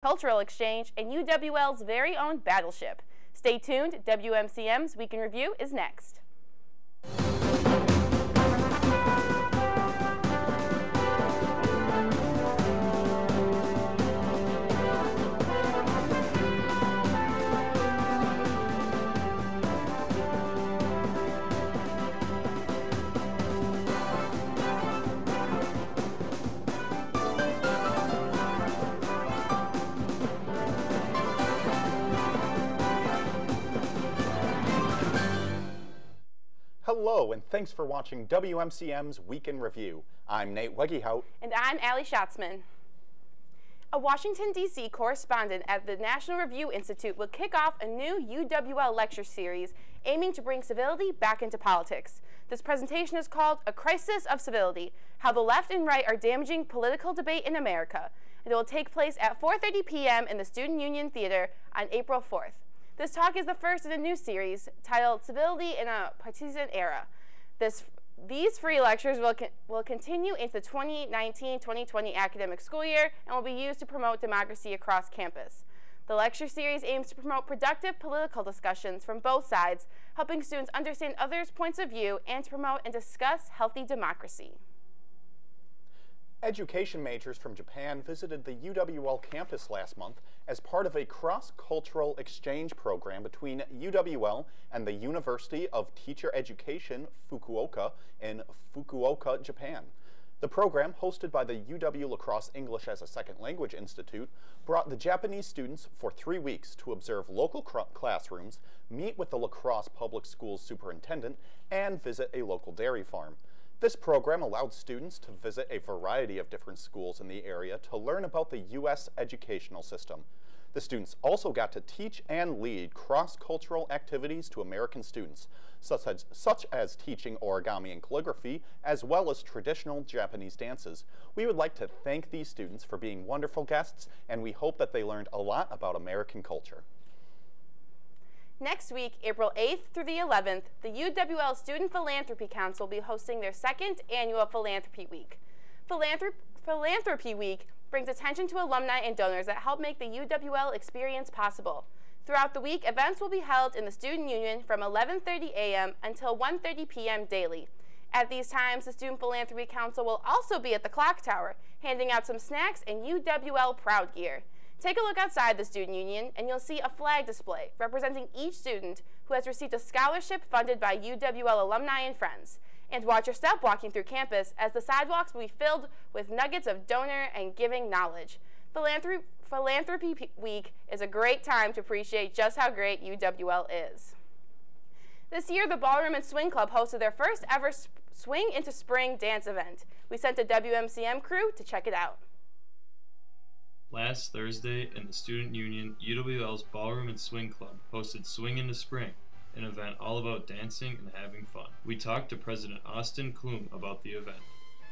cultural exchange, and UWL's very own battleship. Stay tuned, WMCM's Week in Review is next. Hello, and thanks for watching WMCM's Week in Review. I'm Nate Wegehout. And I'm Allie Schatzman. A Washington, D.C. correspondent at the National Review Institute will kick off a new UWL lecture series aiming to bring civility back into politics. This presentation is called A Crisis of Civility, How the Left and Right Are Damaging Political Debate in America. And it will take place at 4:30 p.m. in the Student Union Theater on April 4th. This talk is the first in a new series titled Civility in a Partisan Era. These free lectures will continue into the 2019-2020 academic school year and will be used to promote democracy across campus. The lecture series aims to promote productive political discussions from both sides, helping students understand others' points of view and to promote and discuss healthy democracy. Education majors from Japan visited the UWL campus last month as part of a cross-cultural exchange program between UWL and the University of Teacher Education, Fukuoka, in Fukuoka, Japan. The program, hosted by the UW La Crosse English as a Second Language Institute, brought the Japanese students for 3 weeks to observe local classrooms, meet with the La Crosse Public Schools superintendent, and visit a local dairy farm. This program allowed students to visit a variety of different schools in the area to learn about the U.S. educational system. The students also got to teach and lead cross-cultural activities to American students, such as teaching origami and calligraphy, as well as traditional Japanese dances. We would like to thank these students for being wonderful guests, and we hope that they learned a lot about American culture. Next week, April 8th through the 11th, the UWL Student Philanthropy Council will be hosting their second annual Philanthropy Week. Philanthropy Week brings attention to alumni and donors that help make the UWL experience possible. Throughout the week, events will be held in the Student Union from 11:30 a.m. until 1:30 p.m. daily. At these times, the Student Philanthropy Council will also be at the Clock Tower, handing out some snacks and UWL Proud gear. Take a look outside the Student Union and you'll see a flag display representing each student who has received a scholarship funded by UWL alumni and friends. And watch your step walking through campus as the sidewalks will be filled with nuggets of donor and giving knowledge. Philanthropy Week is a great time to appreciate just how great UWL is. This year, the Ballroom and Swing Club hosted their first ever Swing into Spring dance event. We sent a WMCM crew to check it out. Last Thursday in the Student Union, UWL's Ballroom and Swing Club hosted Swing into Spring, an event all about dancing and having fun. We talked to President Austin Klum about the event.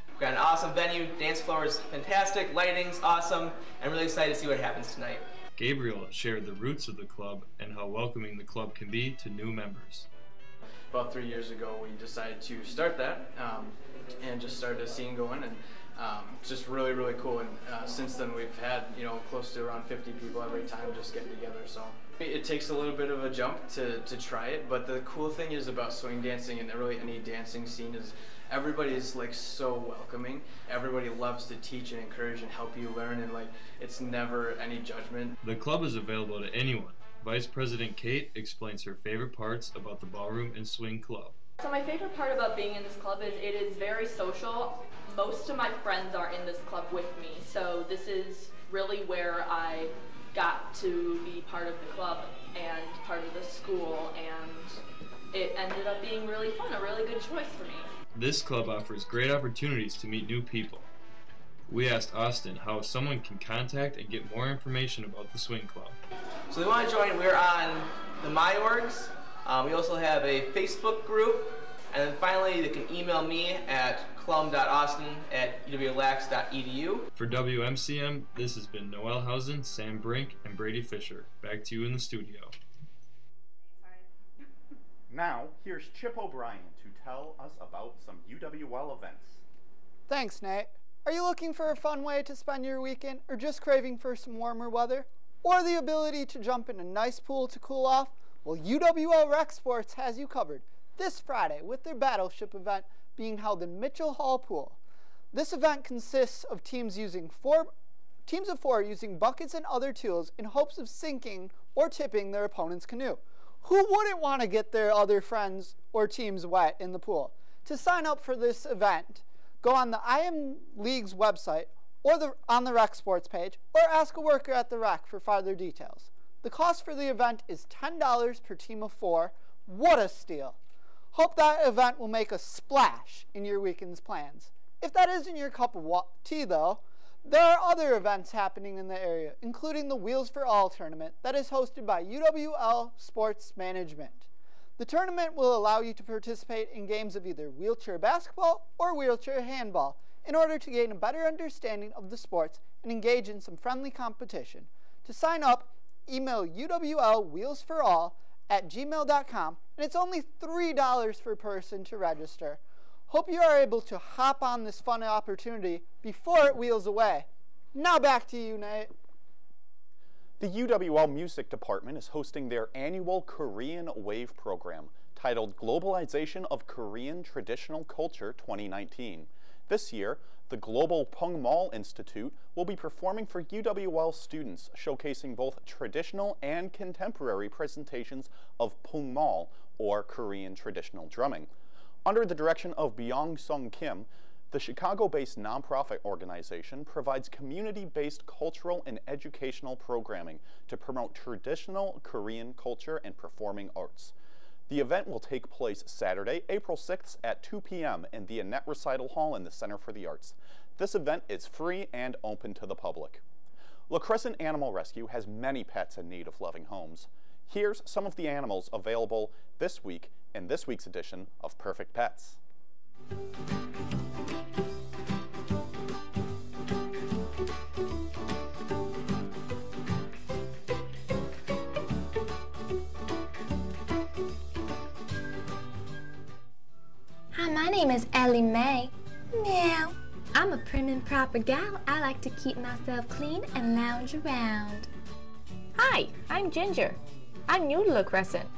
We've got an awesome venue, dance floor is fantastic, lighting's awesome, and really excited to see what happens tonight. Gabriel shared the roots of the club and how welcoming the club can be to new members. About 3 years ago, we decided to start that and just started a scene going, and it's just really, really cool. And since then, we've had close to around 50 people every time just getting together. So it takes a little bit of a jump to try it, but the cool thing is about swing dancing and really any dancing scene is everybody's like so welcoming. Everybody loves to teach and encourage and help you learn, and like it's never any judgment. The club is available to anyone. Vice President Kate explains her favorite parts about the Ballroom and Swing Club. So my favorite part about being in this club is it is very social. Most of my friends are in this club with me, so this is really where I got to be part of the club and part of the school, and it ended up being really fun, a really good choice for me. This club offers great opportunities to meet new people. We asked Austin how someone can contact and get more information about the Swing Club. So if you want to join, we're on the MyOrgs. We also have a Facebook group, and then finally they can email me at clum.austin@uwlax.edu. For WMCM, this has been Noel Housen, Sam Brink, and Brady Fisher. Back to you in the studio. Now, here's Chip O'Brien to tell us about some UWL events. Thanks, Nate. Are you looking for a fun way to spend your weekend, or just craving for some warmer weather? Or the ability to jump in a nice pool to cool off? Well, UWL Rec Sports has you covered this Friday with their Battleship event being held in Mitchell Hall Pool. This event consists of teams of four using buckets and other tools in hopes of sinking or tipping their opponent's canoe. Who wouldn't want to get their other friends or teams wet in the pool? To sign up for this event, go on the IM League's website or on the Rec Sports page, or ask a worker at the Rec for further details. The cost for the event is $10 per team of 4. What a steal! Hope that event will make a splash in your weekend's plans. If that isn't your cup of tea, though, there are other events happening in the area, including the Wheels for All tournament that is hosted by UWL Sports Management. The tournament will allow you to participate in games of either wheelchair basketball or wheelchair handball in order to gain a better understanding of the sports and engage in some friendly competition. To sign up, email uwlwheelsforall@gmail.com, and it's only $3 per person to register. Hope you are able to hop on this fun opportunity before it wheels away. Now back to you, Nate. The UWL Music Department is hosting their annual Korean Wave program, titled Globalization of Korean Traditional Culture 2019. This year, the Global Pungmal Institute will be performing for UWL students, showcasing both traditional and contemporary presentations of Pungmal, or Korean traditional drumming. Under the direction of Byung-Sung Kim, the Chicago-based nonprofit organization provides community-based cultural and educational programming to promote traditional Korean culture and performing arts. The event will take place Saturday, April 6th at 2 p.m. in the Annette Recital Hall in the Center for the Arts. This event is free and open to the public. La Crescent Animal Rescue has many pets in need of loving homes. Here's some of the animals available this week in this week's edition of Perfect Pets. Hi, my name is Ellie Mae. Meow. I'm a prim and proper gal. I like to keep myself clean and lounge around. Hi, I'm Ginger. I'm new to La Crescent.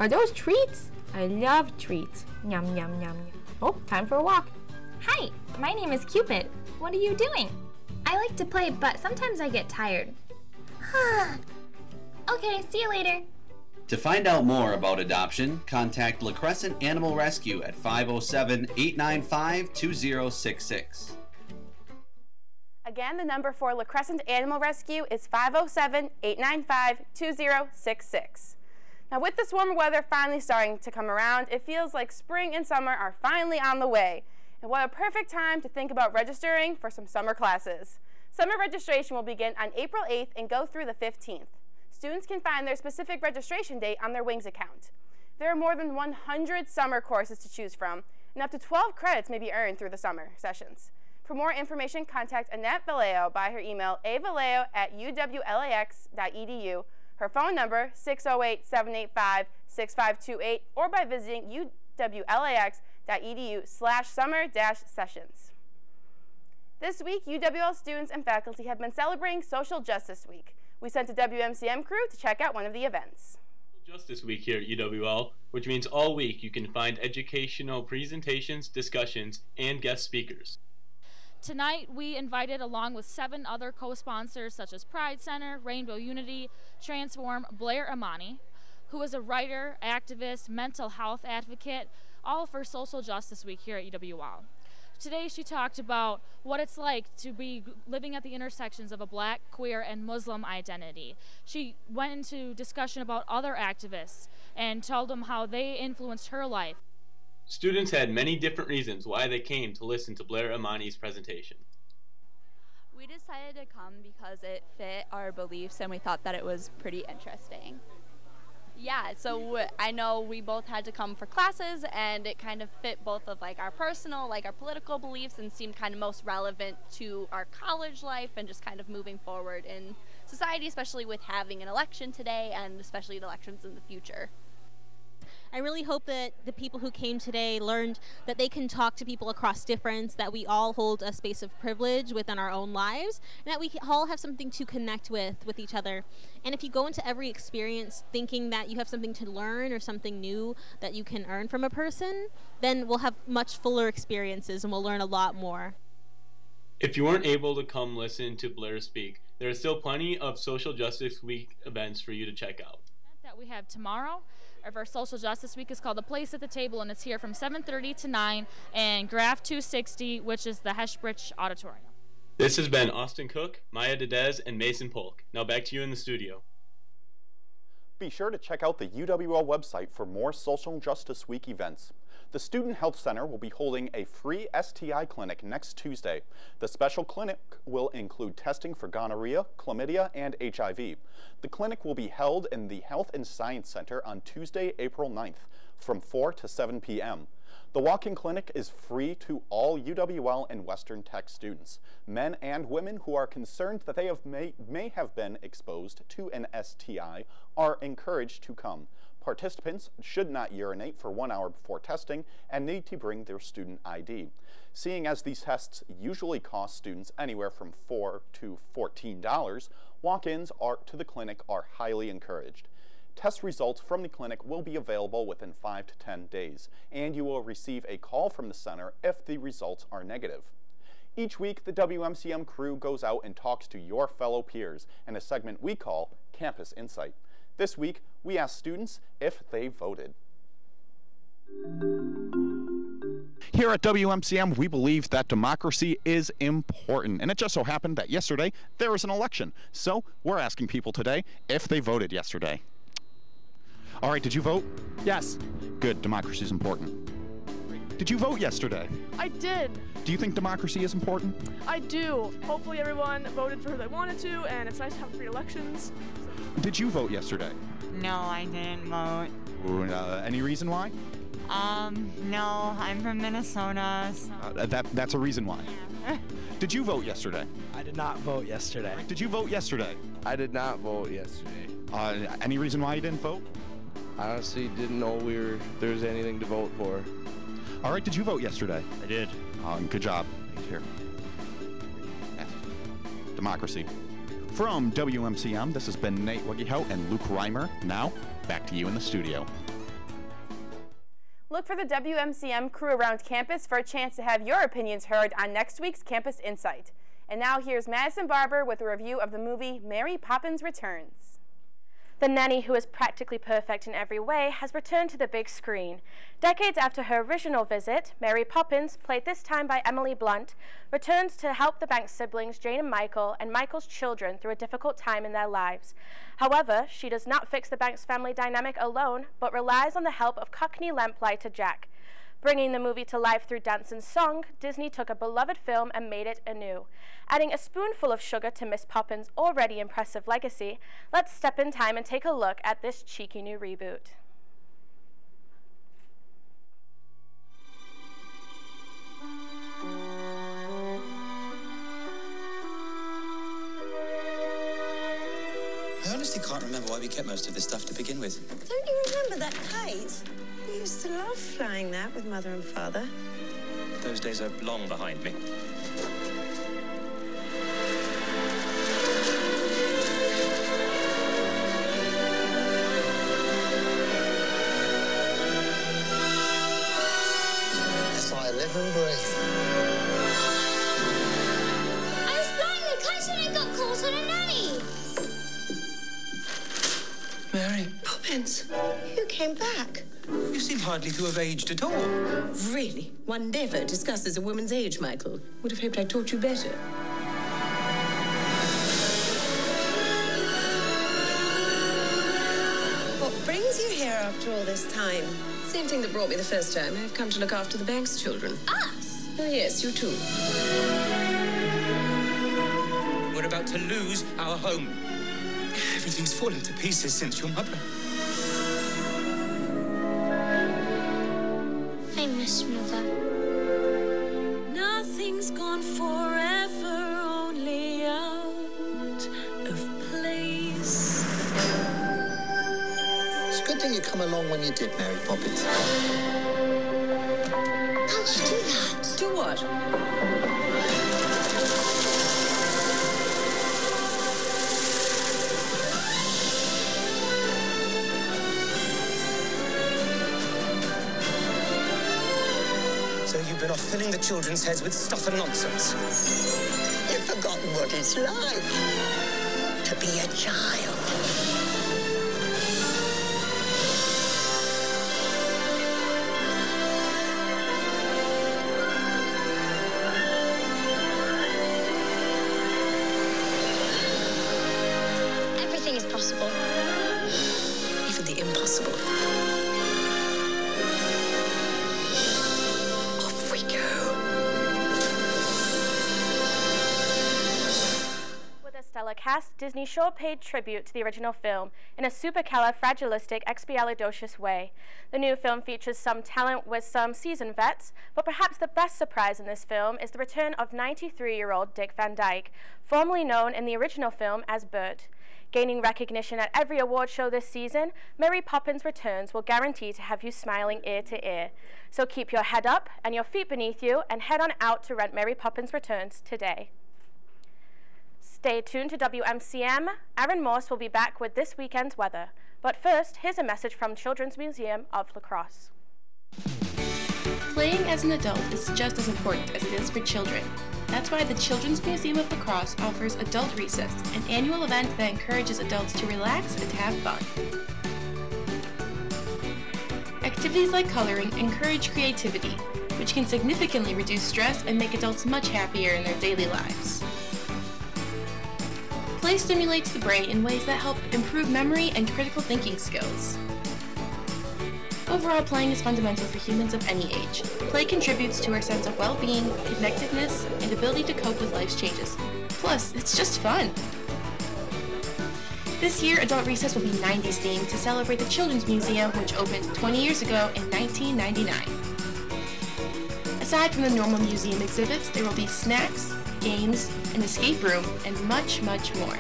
Are those treats? I love treats. Yum, yum, yum, yum. Oh, time for a walk. Hi, my name is Cupid. What are you doing? I like to play, but sometimes I get tired. Okay, see you later. To find out more about adoption, contact La Crescent Animal Rescue at 507-895-2066. Again, the number for La Crescent Animal Rescue is 507-895-2066. Now, with this warmer weather finally starting to come around, it feels like spring and summer are finally on the way. And what a perfect time to think about registering for some summer classes. Summer registration will begin on April 8th and go through the 15th. Students can find their specific registration date on their Wings account. There are more than 100 summer courses to choose from, and up to 12 credits may be earned through the summer sessions. For more information, contact Annette Vallejo by her email avallejo@uwlax.edu, her phone number 608-785-6528, or by visiting uwlax.edu/summer-sessions. This week, UWL students and faculty have been celebrating Social Justice Week. We sent a WMCM crew to check out one of the events. Justice Week here at UWL, which means all week you can find educational presentations, discussions, and guest speakers. Tonight, we invited, along with 7 other co-sponsors such as Pride Center, Rainbow Unity, Transform, Blair Imani, who is a writer, activist, mental health advocate, all for Social Justice Week here at UWL. Today, she talked about what it's like to be living at the intersections of a Black, queer, and Muslim identity. She went into discussion about other activists and told them how they influenced her life. Students had many different reasons why they came to listen to Blair Imani's presentation. We decided to come because it fit our beliefs and we thought that it was pretty interesting. Yeah, so I know we both had to come for classes and it kind of fit both of like our personal, like our political beliefs, and seemed kind of most relevant to our college life and just kind of moving forward in society, especially with having an election today and especially the elections in the future. I really hope that the people who came today learned that they can talk to people across difference, that we all hold a space of privilege within our own lives, and that we all have something to connect with each other. And if you go into every experience thinking that you have something to learn or something new that you can earn from a person, then we'll have much fuller experiences and we'll learn a lot more. If you weren't able to come listen to Blair speak, there are still plenty of Social Justice Week events for you to check out. That we have tomorrow of our Social Justice Week is called The Place at the Table, and it's here from 7:30 to 9 in Graph 260, which is the Heshbridge Auditorium. This has been Austin Cook, Maya Dedez, and Mason Polk. Now back to you in the studio. Be sure to check out the UWL website for more Social Justice Week events. The Student Health Center will be holding a free STI clinic next Tuesday. The special clinic will include testing for gonorrhea, chlamydia, and HIV. The clinic will be held in the Health and Science Center on Tuesday, April 9th from 4 to 7 p.m. The walk-in clinic is free to all UWL and Western Tech students. Men and women who are concerned that they may have been exposed to an STI are encouraged to come. Participants should not urinate for 1 hour before testing and need to bring their student ID. Seeing as these tests usually cost students anywhere from $4 to $14, walk-ins to the clinic are highly encouraged. Test results from the clinic will be available within 5 to 10 days, and you will receive a call from the center if the results are negative. Each week, the WMCM crew goes out and talks to your fellow peers in a segment we call Campus Insight. This week, we asked students if they voted. Here at WMCM, we believe that democracy is important, and it just so happened that yesterday there was an election. So we're asking people today if they voted yesterday. All right, did you vote? Yes. Good, democracy is important. Did you vote yesterday? I did. Do you think democracy is important? I do. Hopefully everyone voted for who they wanted to, and it's nice to have free elections. Did you vote yesterday? No, I didn't vote. Any reason why? No, I'm from Minnesota. So. That's a reason why. Yeah. Did you vote yesterday? I did not vote yesterday. Did you vote yesterday? I did not vote yesterday. Any reason why you didn't vote? I honestly didn't know there was anything to vote for. All right, did you vote yesterday? I did. Good job. Here. Democracy. From WMCM, this has been Nate Wiggyhout and Luke Reimer. Now, back to you in the studio. Look for the WMCM crew around campus for a chance to have your opinions heard on next week's Campus Insight. And now here's Madison Barber with a review of the movie Mary Poppins Returns. The nanny, who is practically perfect in every way, has returned to the big screen. Decades after her original visit, Mary Poppins, played this time by Emily Blunt, returns to help the Banks siblings, Jane and Michael's children through a difficult time in their lives. However, she does not fix the Banks family dynamic alone, but relies on the help of Cockney lamplighter Jack. Bringing the movie to life through dance and song, Disney took a beloved film and made it anew. Adding a spoonful of sugar to Miss Poppins' already impressive legacy, let's step in time and take a look at this cheeky new reboot. I honestly can't remember why we kept most of this stuff to begin with. Don't you remember that kite? We used to love flying that with Mother and Father. Those days are long behind me. That's why I live and breathe. I was flying the kite and it got caught on a nanny. Mary Poppins, you came back. You seem hardly to have aged at all. Really? One never discusses a woman's age, Michael. Would have hoped I taught you better. What brings you here after all this time? Same thing that brought me the first time. I've come to look after the Banks children. Us? Oh, yes, you too. We're about to lose our home. Everything's fallen to pieces since your mother. I miss Mother. Nothing's gone forever, only out of place. It's good didn't you come along when you did, Mary Poppins? How'd you do that? Do what? So you've been off filling the children's heads with stuff and nonsense. You've forgotten what it's like to be a child. Everything is possible. Even the impossible. Off we go. With a stellar cast, Disney sure paid tribute to the original film in a supercalifragilisticexpialidocious way. The new film features some talent with some seasoned vets, but perhaps the best surprise in this film is the return of 93-year-old Dick Van Dyke, formerly known in the original film as Bert. Gaining recognition at every award show this season, Mary Poppins Returns will guarantee to have you smiling ear to ear. So keep your head up and your feet beneath you and head on out to rent Mary Poppins Returns today. Stay tuned to WMCM. Aaron Morse will be back with this weekend's weather. But first, here's a message from Children's Museum of La Crosse. Playing as an adult is just as important as it is for children. That's why the Children's Museum of La Crosse offers Adult Recess, an annual event that encourages adults to relax and have fun. Activities like coloring encourage creativity, which can significantly reduce stress and make adults much happier in their daily lives. Play stimulates the brain in ways that help improve memory and critical thinking skills. Overall, playing is fundamental for humans of any age. Play contributes to our sense of well-being, connectedness, and ability to cope with life's changes. Plus, it's just fun. This year, Adult Recess will be 90s themed to celebrate the Children's Museum, which opened 20 years ago in 1999. Aside from the normal museum exhibits, there will be snacks, games, an escape room, and much, much more.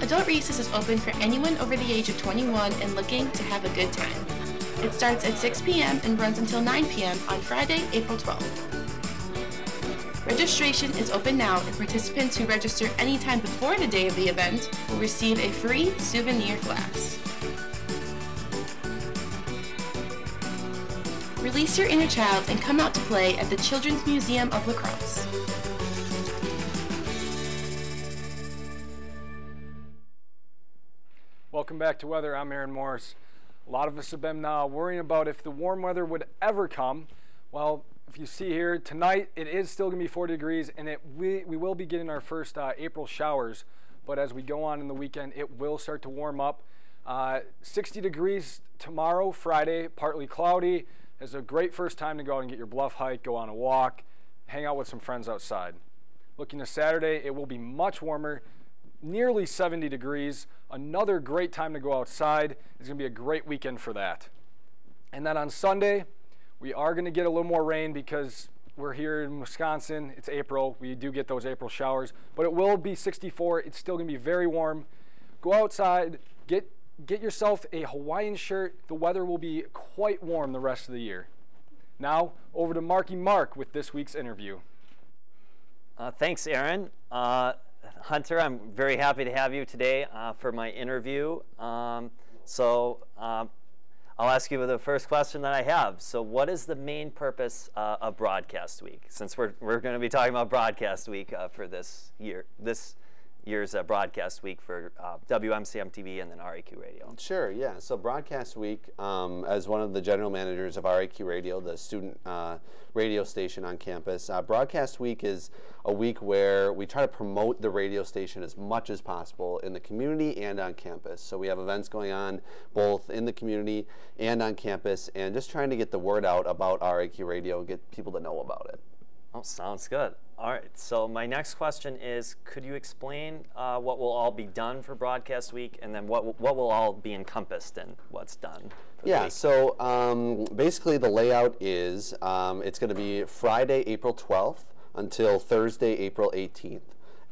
Adult Recess is open for anyone over the age of 21 and looking to have a good time. It starts at 6 p.m. and runs until 9 p.m. on Friday, April 12th. Registration is open now, and participants who register anytime before the day of the event will receive a free souvenir glass. Release your inner child and come out to play at the Children's Museum of La Crosse. Welcome back to Weather. I'm Aaron Morris. A lot of us have been worrying about if the warm weather would ever come. Well, if you see here, tonight it is still going to be 40 degrees, and we will be getting our first April showers. But as we go on in the weekend, it will start to warm up. 60 degrees tomorrow, Friday, partly cloudy. It's a great first time to go out and get your bluff hike, go on a walk, hang out with some friends outside. Looking to Saturday, it will be much warmer, nearly 70 degrees. Another great time to go outside. It's going to be a great weekend for that. And then on Sunday, we are going to get a little more rain because we're here in Wisconsin. It's April. We do get those April showers, but it will be 64. It's still going to be very warm. Go outside, get yourself a Hawaiian shirt. The weather will be quite warm the rest of the year. Now, over to Marky Mark with this week's interview. Thanks, Aaron. Hunter, I'm very happy to have you today for my interview. I'll ask you the first question that I have. So what is the main purpose of Broadcast Week? Since we're going to be talking about Broadcast Week for this year's Broadcast Week for WMCM TV and then RAQ Radio. Sure, yeah. So Broadcast Week, as one of the general managers of RAQ Radio, the student radio station on campus, Broadcast Week is a week where we try to promote the radio station as much as possible in the community and on campus. So we have events going on both in the community and on campus, and just trying to get the word out about RAQ Radio and get people to know about it. Oh, sounds good. All right, so my next question is, could you explain what will all be done for Broadcast Week, and then what will all be encompassed in what's done for the week? So basically the layout is it's going to be Friday, April 12th until Thursday, April 18th.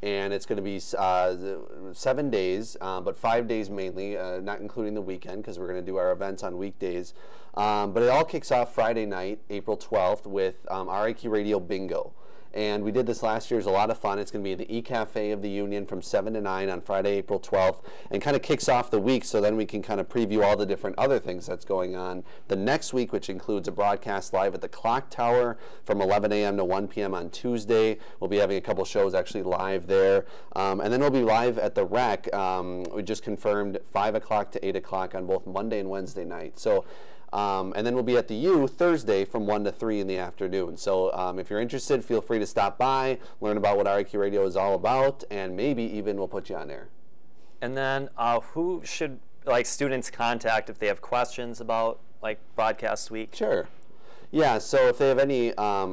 and it's going to be 7 days, but 5 days mainly, not including the weekend, because we're going to do our events on weekdays. But it all kicks off Friday night, April 12th, with RIQ Radio Bingo. And we did this last year. It was a lot of fun. It's going to be in the E-Cafe of the Union from 7 to 9 on Friday, April 12th, and kind of kicks off the week, so then we can kind of preview all the different other things that's going on the next week, which includes a broadcast live at the Clock Tower from 11 a.m. to 1 p.m. on Tuesday. We'll be having a couple shows actually live there. And then we'll be live at the Rec. We just confirmed 5 o'clock to 8 o'clock on both Monday and Wednesday night. So. And then we'll be at the U Thursday from 1 to 3 in the afternoon. So if you're interested, feel free to stop by, learn about what RIQ Radio is all about, and maybe even we'll put you on air. And then who should students contact if they have questions about Broadcast Week? Sure. Yeah, so if they have any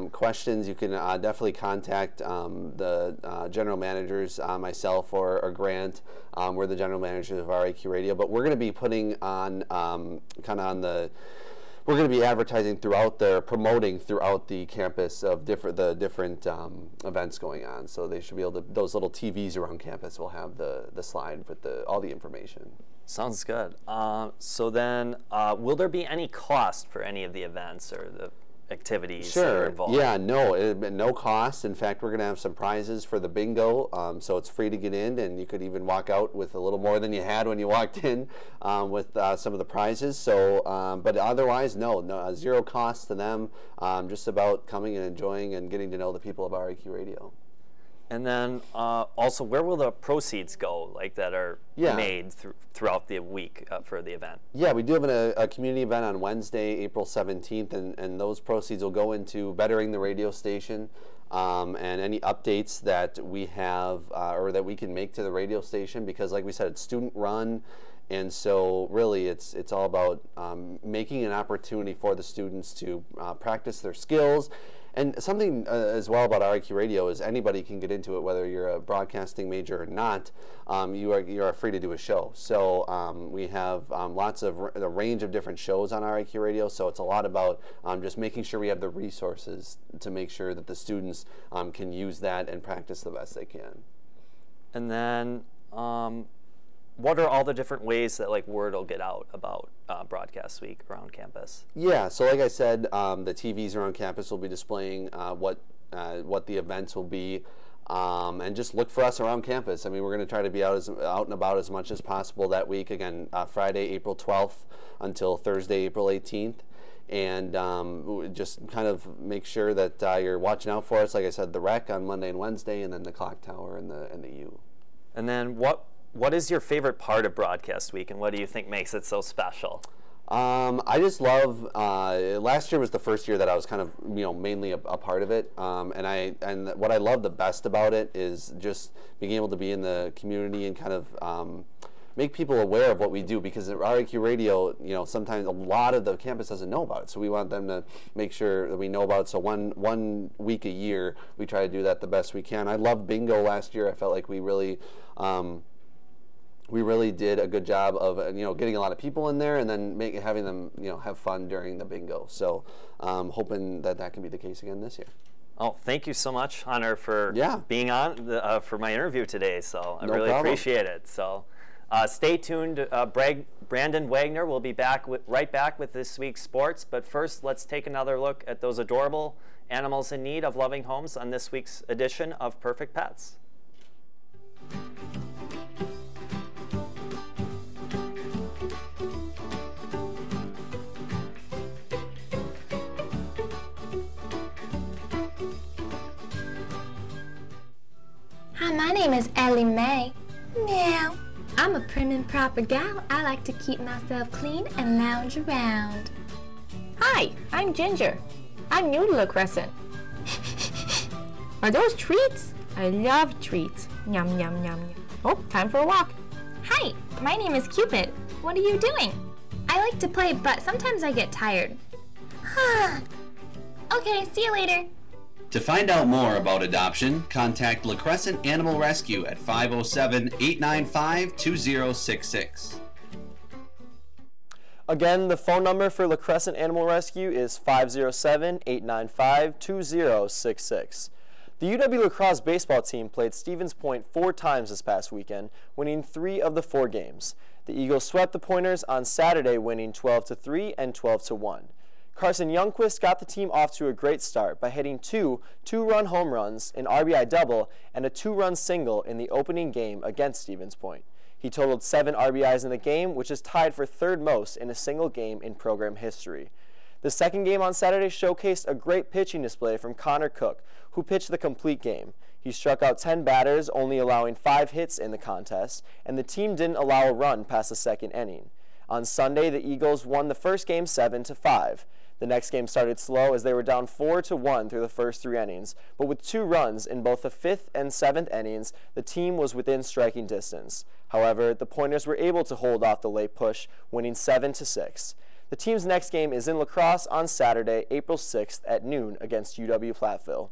questions, you can definitely contact the general managers, myself or Grant. We're the general managers of RIQ Radio, but we're going to be putting on we're going to be advertising throughout promoting throughout the campus of the different events going on. So they should be able to, those little TVs around campus will have the slide with all the information. Sounds good. So then, will there be any cost for any of the events or the activities that are involved? Yeah, no cost. In fact, we're going to have some prizes for the bingo, so it's free to get in, and you could even walk out with a little more than you had when you walked in with some of the prizes. So, but otherwise, no, zero cost to them. Just about coming and enjoying and getting to know the people of RIQ Radio. And then also, where will the proceeds go, that are made throughout the week for the event? Yeah, we do have a community event on Wednesday, April 17th, and those proceeds will go into bettering the radio station and any updates that we have or that we can make to the radio station, because like we said, it's student run. And so really it's all about making an opportunity for the students to practice their skills. And something as well about RIQ Radio is anybody can get into it, whether you're a broadcasting major or not. You are free to do a show. So we have lots of a range of different shows on RIQ Radio. So it's a lot about just making sure we have the resources to make sure that the students can use that and practice the best they can. And then what are all the different ways that word will get out about Broadcast Week around campus? Yeah, so like I said, the TVs around campus will be displaying what the events will be, and just look for us around campus. I mean, we're going to try to be out and about as much as possible that week. Again, Friday, April 12th until Thursday, April 18th. And just kind of make sure that you're watching out for us. Like I said, the Rec on Monday and Wednesday, and then the Clock Tower and the U. And then what is your favorite part of Broadcast Week, and what do you think makes it so special? I just love. Last year was the first year that I was kind of mainly a part of it, and what I love the best about it is just being able to be in the community and kind of make people aware of what we do, because at RIQ Radio, sometimes a lot of the campus doesn't know about it, so we want them to make sure that we know about it. So one week a year, we try to do that the best we can. I loved bingo last year. I felt like we really did a good job of getting a lot of people in there, and then having them have fun during the bingo. So hoping that can be the case again this year. Oh, thank you so much, Hunter, for being on for my interview today. So I really appreciate it. So stay tuned. Brandon Wagner will be right back with this week's sports. But first, let's take another look at those adorable animals in need of loving homes on this week's edition of Perfect Pets. Hi, my name is Ellie Mae. Meow. I'm a prim and proper gal. I like to keep myself clean and lounge around. Hi, I'm Ginger. I'm new to La Crescent. Are those treats? I love treats. Yum, yum, yum, yum. Oh, time for a walk. Hi, my name is Cupid. What are you doing? I like to play, but sometimes I get tired. Okay, see you later. To find out more about adoption, contact La Crescent Animal Rescue at 507-895-2066. Again, the phone number for La Crescent Animal Rescue is 507-895-2066. The UW La Crosse baseball team played Stevens Point 4 times this past weekend, winning 3 of the 4 games. The Eagles swept the Pointers on Saturday, winning 12-3 and 12-1. Carson Youngquist got the team off to a great start by hitting 2 two-run home runs, an RBI double, and a 2-run single in the opening game against Stevens Point. He totaled 7 RBIs in the game, which is tied for 3rd most in a single game in program history. The second game on Saturday showcased a great pitching display from Connor Cook, who pitched the complete game. He struck out 10 batters, only allowing 5 hits in the contest, and the team didn't allow a run past the second inning. On Sunday, the Eagles won the first game 7-5. The next game started slow as they were down 4-1 through the first 3 innings, but with 2 runs in both the 5th and 7th innings, the team was within striking distance. However, the Pointers were able to hold off the late push, winning 7-6. The team's next game is in La Crosse on Saturday, April 6th at noon against UW-Platteville.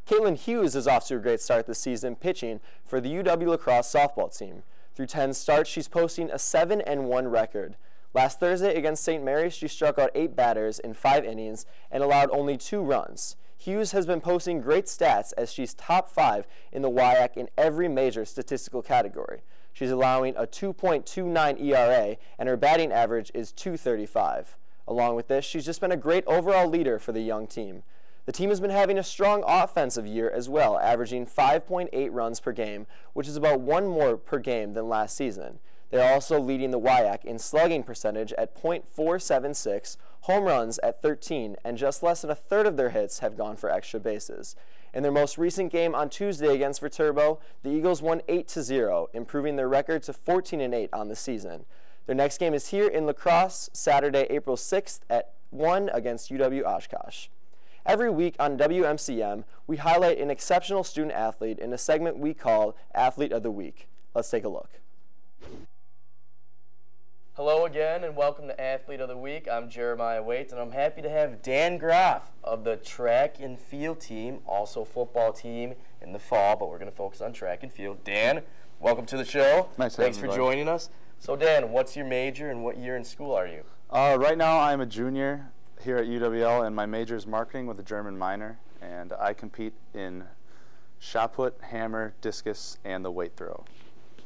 Caitlin Hughes is off to a great start this season pitching for the UW La Crosse softball team. Through 10 starts, she's posting a 7-1 record. Last Thursday against St. Mary's, she struck out 8 batters in 5 innings and allowed only 2 runs. Hughes has been posting great stats as she's top 5 in the WIAC in every major statistical category. She's allowing a 2.29 ERA, and her batting average is .235. Along with this, she's just been a great overall leader for the young team. The team has been having a strong offensive year as well, averaging 5.8 runs per game, which is about 1 more per game than last season. They're also leading the WIAC in slugging percentage at .476, home runs at 13, and just less than a third of their hits have gone for extra bases. In their most recent game on Tuesday against Viterbo, the Eagles won 8-0, improving their record to 14-8 on the season. Their next game is here in La Crosse, Saturday, April 6th at 1 against UW-Oshkosh. Every week on WMCM, we highlight an exceptional student athlete in a segment we call Athlete of the Week. Let's take a look. Hello again and welcome to Athlete of the Week. I'm Jeremiah Waits and I'm happy to have Dan Groff of the track and field team, also football team in the fall, but we're going to focus on track and field. Dan, welcome to the show. Nice Thanks for joining us. So Dan, what's your major and what year in school are you? Right now I'm a junior here at UWL and my major is marketing with a German minor, and I compete in shot put, hammer, discus, and the weight throw.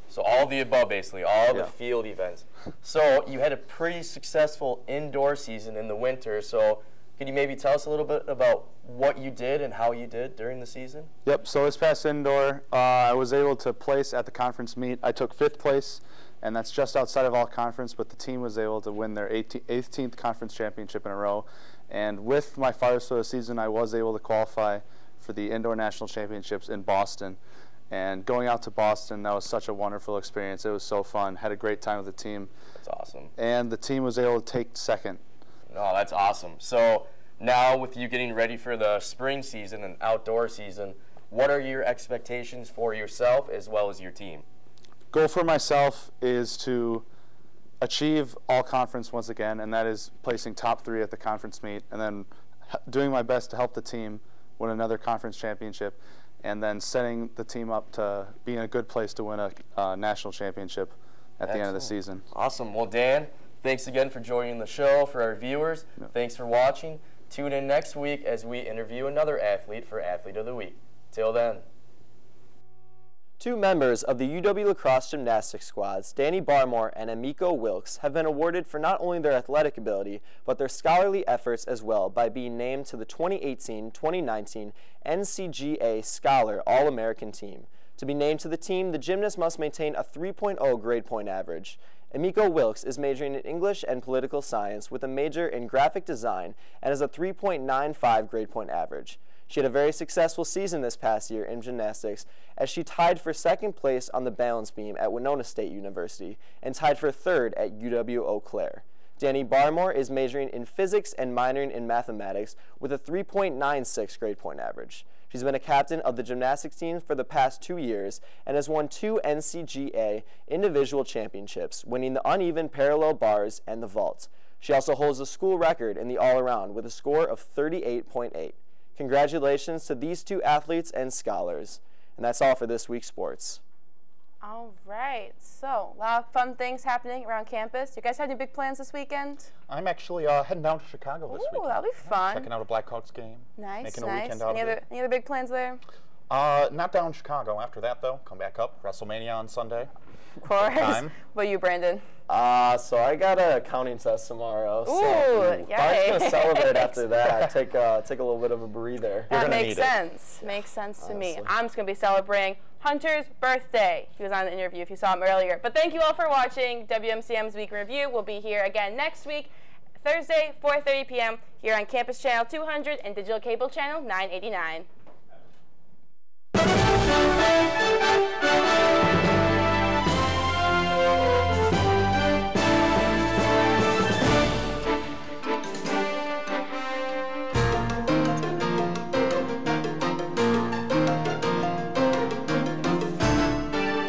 So all of the above, basically, all the field events. So you had a pretty successful indoor season in the winter. So could you maybe tell us a little bit about what you did and how you did during the season? Yep, so this past indoor, I was able to place at the conference meet. I took 5th place, and that's just outside of all conference, but the team was able to win their 18th conference championship in a row. And with my farthest of the season, I was able to qualify for the indoor national championships in Boston. And going out to Boston, that was such a wonderful experience. It was so fun. Had a great time with the team. That's awesome. And the team was able to take 2nd. Oh, that's awesome. So now with you getting ready for the spring season and outdoor season, what are your expectations for yourself as well as your team? Goal for myself is to achieve all conference once again, and that is placing top 3 at the conference meet, and then doing my best to help the team win another conference championship, and then setting the team up to be in a good place to win a national championship at the end of the season. Awesome. Well, Dan, thanks again for joining the show. For our viewers, thanks for watching. Tune in next week as we interview another athlete for Athlete of the Week. Till then. 2 members of the UW La Crosse gymnastics squads, Danny Barmore and Amiko Wilkes, have been awarded for not only their athletic ability, but their scholarly efforts as well by being named to the 2018-2019 NCGA Scholar All-American Team. To be named to the team, the gymnast must maintain a 3.0 grade point average. Amiko Wilkes is majoring in English and political science with a major in graphic design and has a 3.95 grade point average. She had a very successful season this past year in gymnastics as she tied for 2nd place on the balance beam at Winona State University and tied for 3rd at UW Eau Claire. Danny Barmore is majoring in physics and minoring in mathematics with a 3.96 grade point average. She's been a captain of the gymnastics team for the past 2 years and has won 2 NCGA individual championships, winning the uneven parallel bars and the vault. She also holds the school record in the all-around with a score of 38.8. Congratulations to these 2 athletes and scholars. And that's all for this week's sports. All right. right, so a lot of fun things happening around campus. You guys have any big plans this weekend? I'm actually heading down to Chicago this weekend. Ooh, that'll be fun. Checking out a Blackhawks game. Nice, Making a nice. weekend out of it. Any other big plans there? Not down in Chicago. After that, though, come back up. WrestleMania on Sunday. Of course. What about you, Brandon? So I got an accounting test tomorrow. Ooh, so yay. I'm just gonna celebrate after that. Take a little bit of a breather. That makes sense. Makes sense to me. I'm just gonna be celebrating Hunter's birthday. He was on the interview if you saw him earlier. But thank you all for watching WMCM's Week in Review. We'll be here again next week, Thursday, 4:30 p.m. here on Campus Channel 200 and Digital Cable Channel 989.